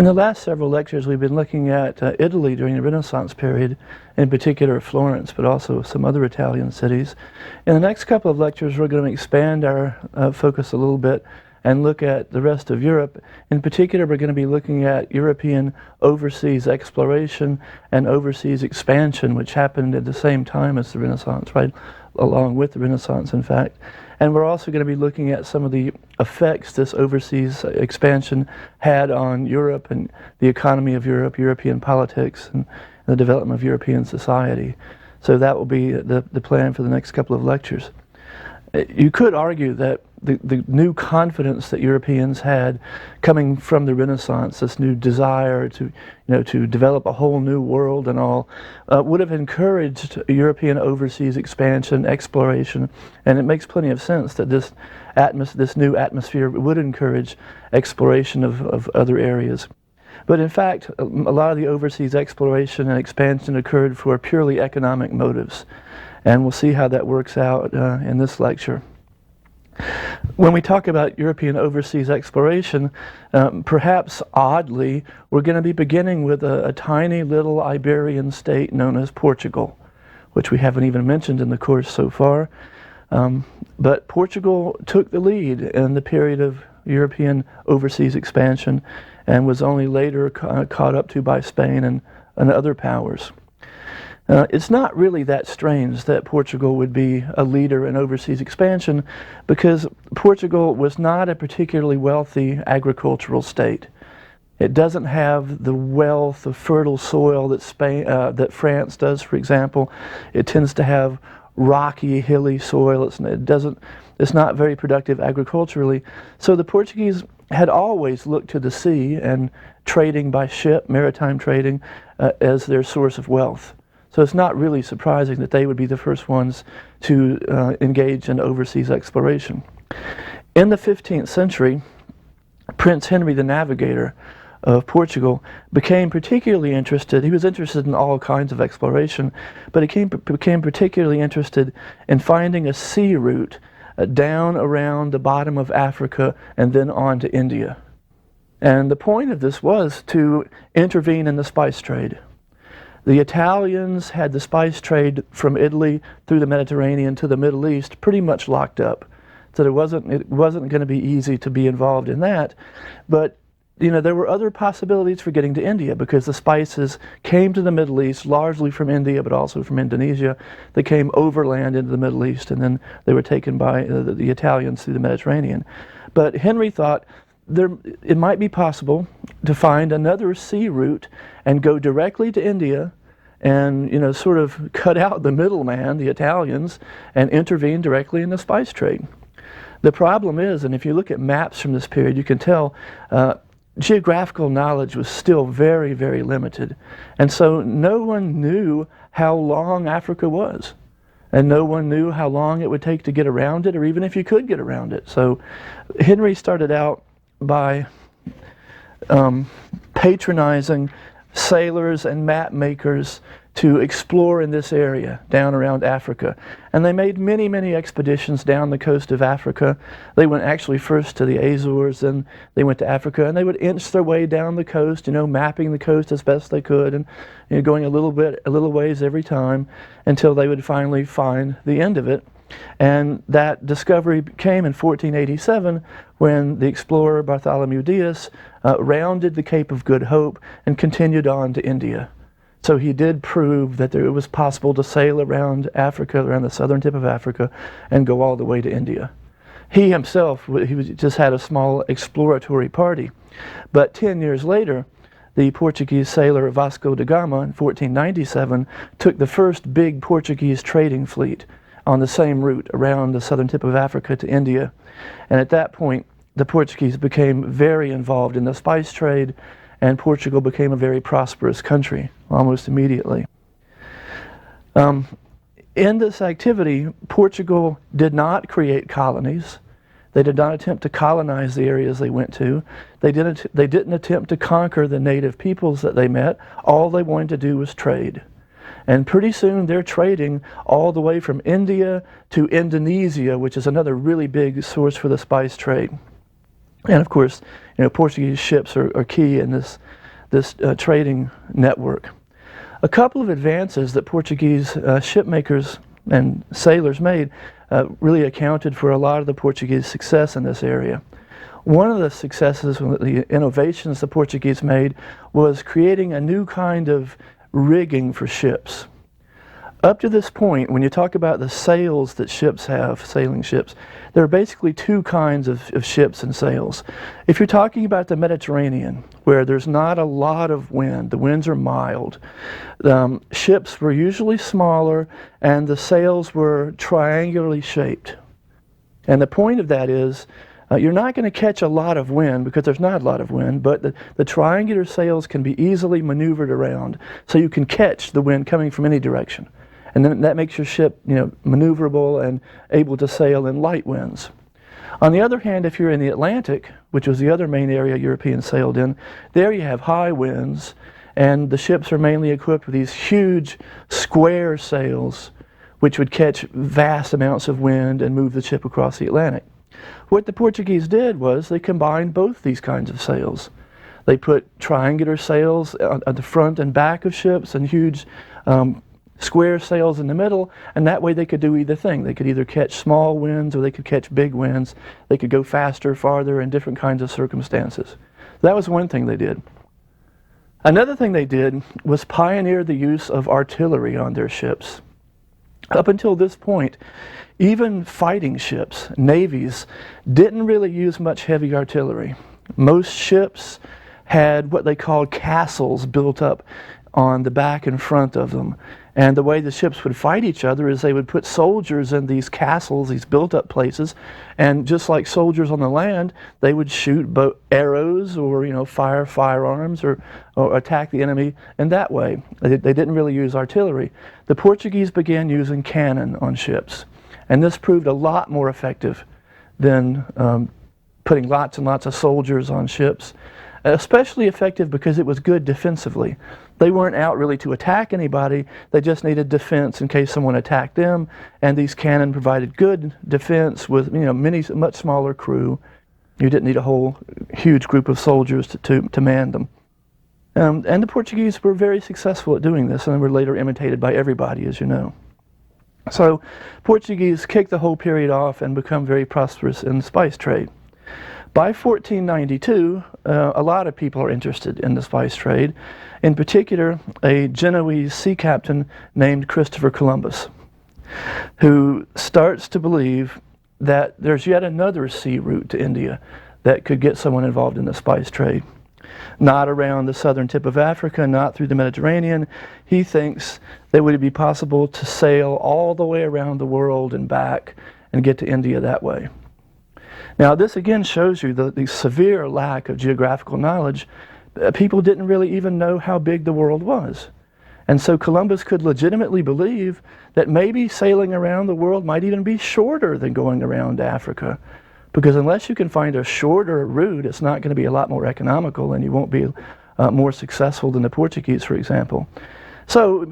In the last several lectures, we've been looking at Italy during the Renaissance period, in particular Florence, but also some other Italian cities. In the next couple of lectures, we're going to expand our focus a little bit and look at the rest of Europe. In particular, we're going to be looking at European overseas exploration and overseas expansion, which happened at the same time as the Renaissance, right? Along with the Renaissance, in fact. And we're also going to be looking at some of the effects this overseas expansion had on Europe and the economy of Europe, European politics, and the development of European society. So that will be the plan for the next couple of lectures. You could argue that the new confidence that Europeans had coming from the Renaissance, this new desire to develop a whole new world and all, would have encouraged European overseas expansion, exploration, and it makes plenty of sense that this new atmosphere would encourage exploration of other areas. But in fact, a lot of the overseas exploration and expansion occurred for purely economic motives. And we'll see how that works out in this lecture. When we talk about European overseas exploration, perhaps oddly, we're going to be beginning with a tiny little Iberian state known as Portugal, which we haven't even mentioned in the course so far. But Portugal took the lead in the period of European overseas expansion and was only later caught up to by Spain and other powers. It's not really that strange that Portugal would be a leader in overseas expansion, because Portugal was not a particularly wealthy agricultural state. It doesn't have the wealth of fertile soil that France does, for example. It tends to have rocky, hilly soil. It's not very productive agriculturally. So the Portuguese had always looked to the sea and trading by ship, maritime trading, as their source of wealth. So it's not really surprising that they would be the first ones to engage in overseas exploration. In the 15th century, Prince Henry the Navigator of Portugal became particularly interested. He was interested in all kinds of exploration, but he became particularly interested in finding a sea route down around the bottom of Africa and then on to India. And the point of this was to intervene in the spice trade. The Italians had the spice trade from Italy through the Mediterranean to the Middle East pretty much locked up. So it wasn't going to be easy to be involved in that. But there were other possibilities for getting to India, because the spices came to the Middle East largely from India, but also from Indonesia. They came overland into the Middle East, and then they were taken by the Italians through the Mediterranean. But Henry thought it might be possible to find another sea route and go directly to India and sort of cut out the middleman, the Italians, and intervene directly in the spice trade. The problem is, and if you look at maps from this period, you can tell geographical knowledge was still very, very limited. And so no one knew how long Africa was. And no one knew how long it would take to get around it, or even if you could get around it. So Henry started out by patronizing sailors and map makers to explore in this area down around Africa. And they made many, many expeditions down the coast of Africa. They went actually first to the Azores, then they went to Africa, and they would inch their way down the coast, mapping the coast as best they could, and going a little ways every time until they would finally find the end of it. And that discovery came in 1487 when the explorer Bartholomew Dias rounded the Cape of Good Hope and continued on to India. So he did prove that it was possible to sail around Africa, around the southern tip of Africa, and go all the way to India. He himself, just had a small exploratory party. But 10 years later, the Portuguese sailor Vasco da Gama in 1497 took the first big Portuguese trading fleet on the same route around the southern tip of Africa to India. And at that point, the Portuguese became very involved in the spice trade, and Portugal became a very prosperous country almost immediately. In this activity, Portugal did not create colonies. They did not attempt to colonize the areas they went to. They didn't attempt to conquer the native peoples that they met. All they wanted to do was trade. And pretty soon they're trading all the way from India to Indonesia, which is another really big source for the spice trade. And of course, Portuguese ships are key in this trading network. A couple of advances that Portuguese ship makers and sailors made really accounted for a lot of the Portuguese success in this area. One of the successes, the innovations the Portuguese made, was creating a new kind of rigging for ships. Up to this point, when you talk about the sails that ships have, sailing ships, there are basically two kinds of ships and sails. If you're talking about the Mediterranean, where there's not a lot of wind, the winds are mild, ships were usually smaller and the sails were triangularly shaped. And the point of that is, you're not going to catch a lot of wind because there's not a lot of wind, but the triangular sails can be easily maneuvered around, so you can catch the wind coming from any direction. And then that makes your ship, maneuverable and able to sail in light winds. On the other hand, if you're in the Atlantic, which was the other main area Europeans sailed in, there you have high winds, and the ships are mainly equipped with these huge square sails, which would catch vast amounts of wind and move the ship across the Atlantic. What the Portuguese did was they combined both these kinds of sails. They put triangular sails at the front and back of ships and huge square sails in the middle, and that way they could do either thing. They could either catch small winds or they could catch big winds. They could go faster, farther in different kinds of circumstances. That was one thing they did. Another thing they did was pioneer the use of artillery on their ships. Up until this point, even fighting ships, navies, didn't really use much heavy artillery. Most ships had what they called castles built up on the back and front of them. And the way the ships would fight each other is they would put soldiers in these castles, these built-up places, and just like soldiers on the land, they would shoot arrows or fire firearms or attack the enemy in that way. They didn't really use artillery. The Portuguese began using cannon on ships, and this proved a lot more effective than putting lots and lots of soldiers on ships. Especially effective because it was good defensively. They weren't out really to attack anybody, they just needed defense in case someone attacked them, and these cannon provided good defense with much smaller crew. You didn't need a whole huge group of soldiers to man them. And the Portuguese were very successful at doing this, and were later imitated by everybody, as you know. So Portuguese kicked the whole period off and become very prosperous in the spice trade. By 1492, a lot of people are interested in the spice trade. In particular, a Genoese sea captain named Christopher Columbus, who starts to believe that there's yet another sea route to India that could get someone involved in the spice trade. Not around the southern tip of Africa, not through the Mediterranean. He thinks that it would be possible to sail all the way around the world and back and get to India that way. Now, this again shows you the severe lack of geographical knowledge. People didn't really even know how big the world was. And so Columbus could legitimately believe that maybe sailing around the world might even be shorter than going around Africa. Because unless you can find a shorter route, it's not going to be a lot more economical, and you won't be more successful than the Portuguese, for example. So,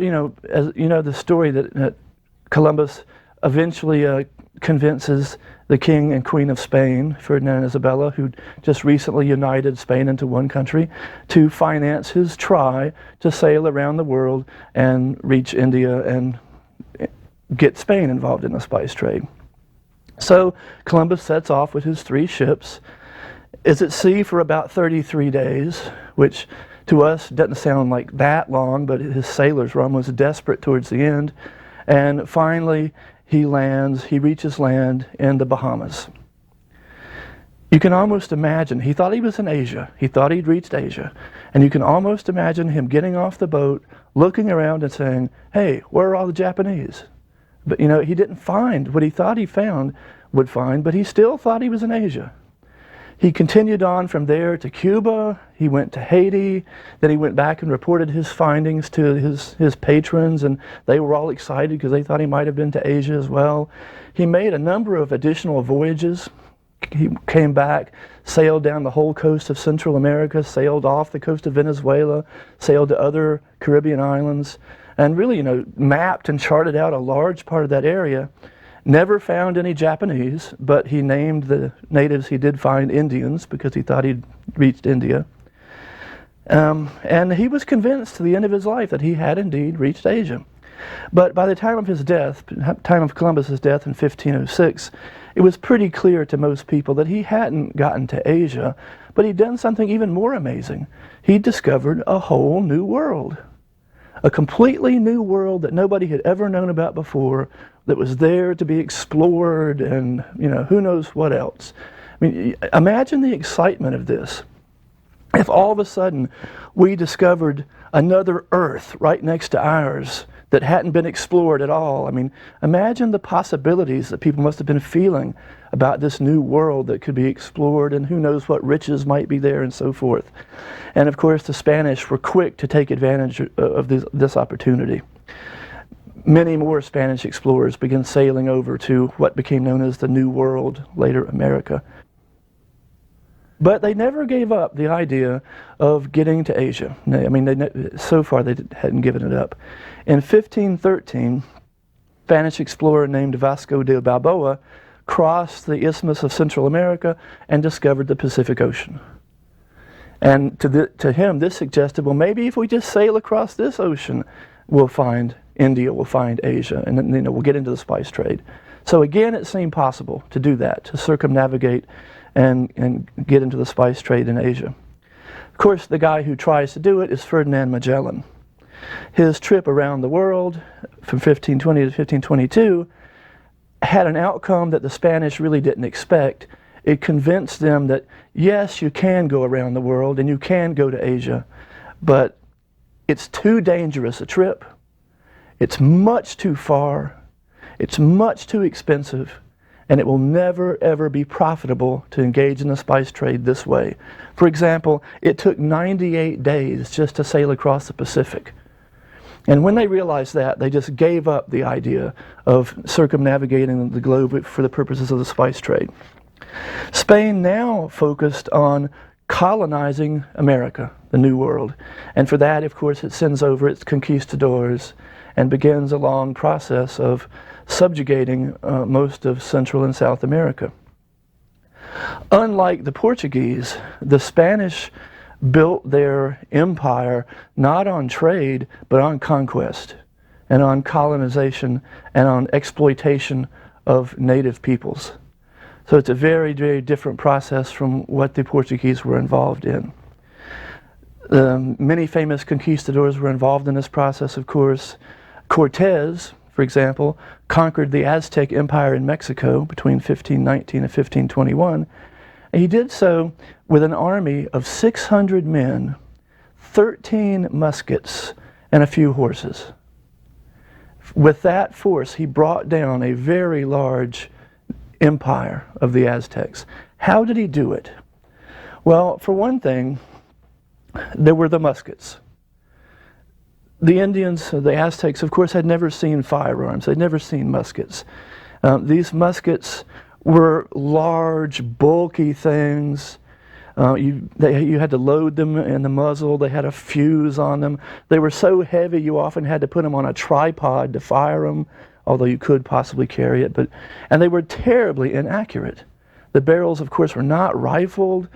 as you know, the story that Columbus eventually convinces the King and Queen of Spain, Ferdinand and Isabella, who just recently united Spain into one country, to finance his try to sail around the world and reach India and get Spain involved in the spice trade. So Columbus sets off with his 3 ships, is at sea for about 33 days, which to us doesn't sound like that long, but his sailors were almost desperate towards the end. And finally, he reaches land in the Bahamas. You can almost imagine, he thought he was in Asia. He thought he'd reached Asia. And you can almost imagine him getting off the boat, looking around and saying, hey, where are all the Japanese? But he didn't find what he thought he would find, but he still thought he was in Asia. He continued on from there to Cuba, he went to Haiti, then he went back and reported his findings to his patrons, and they were all excited because they thought he might have been to Asia as well. He made a number of additional voyages. He came back, sailed down the whole coast of Central America, sailed off the coast of Venezuela, sailed to other Caribbean islands, and really, mapped and charted out a large part of that area. Never found any Japanese, but he named the natives he did find Indians because he thought he'd reached India. And he was convinced to the end of his life that he had indeed reached Asia. But by the time of his death, time of Columbus's death in 1506, it was pretty clear to most people that he hadn't gotten to Asia, but he'd done something even more amazing. He discovered a whole new world. A completely new world that nobody had ever known about before, that was there to be explored, and who knows what else. I mean, imagine the excitement of this. If all of a sudden we discovered another Earth right next to ours that hadn't been explored at all. I mean, imagine the possibilities that people must have been feeling about this new world that could be explored, and who knows what riches might be there and so forth. And of course, the Spanish were quick to take advantage of this opportunity. Many more Spanish explorers began sailing over to what became known as the New World, later America. But they never gave up the idea of getting to Asia. I mean, so far they hadn't given it up. In 1513, a Spanish explorer named Vasco de Balboa crossed the Isthmus of Central America and discovered the Pacific Ocean. And to him, this suggested, well, maybe if we just sail across this ocean, we'll find India, we'll find Asia, and then we'll get into the spice trade. So again, it seemed possible to do that, to circumnavigate and get into the spice trade in Asia. Of course, the guy who tries to do it is Ferdinand Magellan. His trip around the world from 1520 to 1522 had an outcome that the Spanish really didn't expect. It convinced them that, yes, you can go around the world and you can go to Asia, but it's too dangerous a trip. It's much too far. It's much too expensive. And it will never, ever be profitable to engage in the spice trade this way. For example, it took 98 days just to sail across the Pacific. And when they realized that, they just gave up the idea of circumnavigating the globe for the purposes of the spice trade. Spain now focused on colonizing America, the New World. And for that, of course, it sends over its conquistadors and begins a long process of subjugating most of Central and South America. Unlike the Portuguese, the Spanish built their empire not on trade, but on conquest and on colonization and on exploitation of native peoples. So it's a very, very different process from what the Portuguese were involved in. Many famous conquistadors were involved in this process, of course. Cortez, for example, conquered the Aztec Empire in Mexico between 1519 and 1521. And he did so with an army of 600 men, 13 muskets, and a few horses. With that force, he brought down a very large empire of the Aztecs. How did he do it? Well, for one thing, there were the muskets. The Indians, the Aztecs, of course, had never seen firearms. They'd never seen muskets. These muskets were large, bulky things. You had to load them in the muzzle. They had a fuse on them. They were so heavy you often had to put them on a tripod to fire them, although you could possibly carry it. And they were terribly inaccurate. The barrels, of course, were not rifled.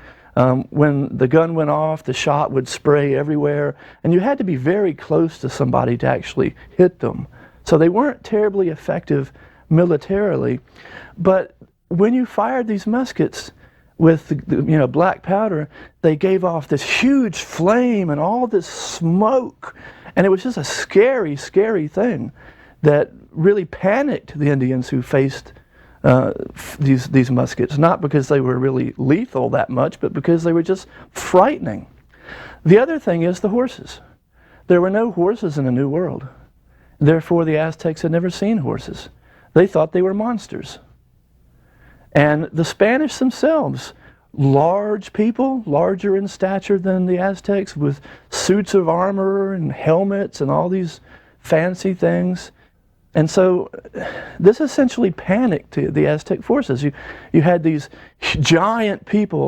When the gun went off, the shot would spray everywhere, and you had to be very close to somebody to actually hit them. So they weren't terribly effective militarily. But when you fired these muskets with the black powder, they gave off this huge flame and all this smoke, and it was just a scary, scary thing that really panicked the Indians who faced these muskets, not because they were really lethal that much, but because they were just frightening. The other thing is the horses. There were no horses in the New World. Therefore, the Aztecs had never seen horses. They thought they were monsters. And the Spanish themselves, large people, larger in stature than the Aztecs, with suits of armor and helmets and all these fancy things. And so this essentially panicked the Aztec forces. You had these giant people